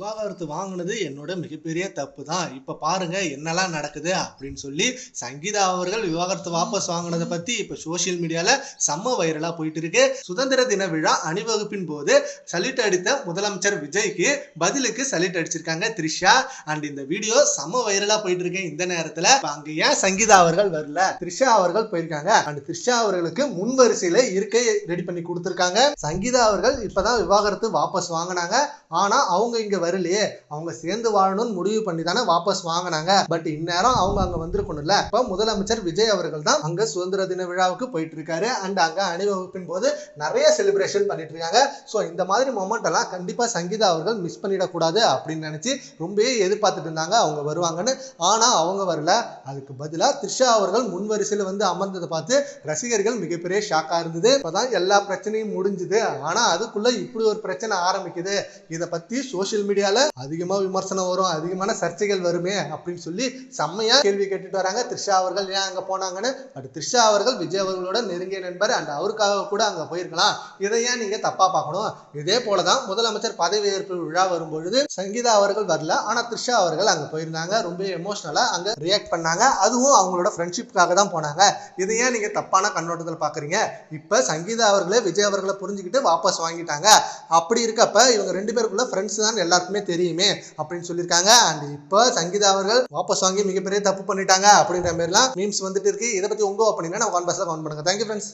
விவாகரத்து வாங்கினது என்னோட மிகப்பெரிய தப்பு தான். இப்ப பாருங்க என்னெல்லாம் நடக்குது அப்படின்னு சொல்லி சங்கீதா அவர்கள் விவாகரத்து வாபஸ் வாங்கினதை பத்தி இப்ப சோசியல் மீடியால செம்ம வைரலா போயிட்டு இருக்கு. சுதந்திர தின விழா அணிவகுப்பின் போது சல்யூட் அடித்த முதலமைச்சர் விஜய்க்கு பதிலுக்கு சல்யூட் அடிச்சிருக்காங்க த்ரிஷா. அண்ட் இந்த வீடியோ செம்ம வைரலா போயிட்டு இருக்கு. இந்த நேரத்துல அங்க ஏன் சங்கீதா அவர்கள் வரல, த்ரிஷா அவர்கள் போயிருக்காங்க. அண்ட் த்ரிஷா அவர்களுக்கு முன் வரிசையில இருக்கை ரெடி பண்ணி கொடுத்திருக்காங்க. சங்கீதா அவர்கள் இப்பதான் விவாகரத்து வாபஸ் வாங்கினாங்க. ஆனா அவங்க இங்க வரலையே, அவங்க சேர்ந்து வாழணும்னு முடிவு பண்ணி தானே வாபஸ் வாங்கினாங்க. பட் இந்நேரம் அவங்க அங்க வந்திருக்கணும்ல. இப்ப முதலமைச்சர் விஜய் அவர்கள் தான் அங்க சுதந்திர தின விழாவுக்கு போயிட்டு இருக்காரு. அண்ட் அங்க அணிவகுப்பின் போது நிறைய செலிப்ரேஷன் பண்ணிட்டு இருக்காங்க. சோ இந்த மாதிரி மொமெண்ட் எல்லாம் கண்டிப்பா சங்கீதா அவர்கள் மிஸ் பண்ணிடக்கூடாது அப்படின்னு நினைச்சு ரொம்பவே எதிர்பார்த்துட்டு இருந்தாங்க அவங்க வருவாங்கன்னு. ஆனா அவங்க வரல. அதுக்கு பதிலா த்ரிஷா அவர்கள் முன் வரிசையில வந்து அமர்ந்ததை பார்த்து ரசிகர்கள் மிகப்பெரிய ஷாக்கா இருந்தது. இப்பதான் எல்லா பிரச்சனையும் முடிஞ்சுது. ஆனா அதுக்குள்ள இப்படி ஒரு பிரச்சனை ஆரம்பிக்குது. இதை பத்தி சோசியல் மீடியால அதிகமா விமர்சனம் வரும், அதிகமான சர்ச்சைகள் வருமே அப்படின்னு சொல்லி செம்மையா கேள்வி கேட்டுட்டு வராங்க. த்ரிஷா அவர்கள் ஏன் அங்க போனாங்கன்னு. பட் த்ரிஷா அவர்கள் விஜய் அவர்களோட நெருங்கிய நண்பர். அண்ட் அவருக்காக கூட அங்க போயிருக்கலாம். இதை ஏன் நீங்க தப்பா பார்க்கணும்? இதே போலதான் முதலமைச்சர் பதவியேற்பு விழா வரும்பொழுது சங்கீதா அவர்கள் வரல, ஆனா த்ரிஷா அவர்கள் அங்க போயிருந்தாங்க. ரொம்ப எமோஷனலா அங்க ரியாக்ட் பண்ணாங்க. அதுவும் அவங்களோட ஃப்ரெண்ட்ஷிப்காக தான் போனாங்க. இதை ஏன் நீங்க தப்பான கண்ணோட்டத்தில் பாக்குறீங்க? இப்ப சங்கீதா அவர்களே விஜய் அவர்களை புரிஞ்சுக்கிட்டு வாபஸ் வாங்கிட்டாங்க. அப்படி இருக்கப்ப இவங்க ரெண்டு பேருக்குள்ள ஃப்ரெண்ட்ஸ் தான் எல்லாருக்குமே தெரியுமே அப்படின்னு சொல்லியிருக்காங்க. அண்ட் இப்போ சங்கீதா அவர்கள் வாபஸ் வாங்கி மிகப்பெரிய தப்பு பண்ணிட்டாங்க அப்படின்ற மாதிரிலாம் மீம்ஸ் வந்துட்டு இருக்கு. இதை பத்தி உங்க ஒப்பீனியனை நம்ம கமெண்ட் பாக்ஸ்ல கமெண்ட் பண்ணுங்க. Thank you friends.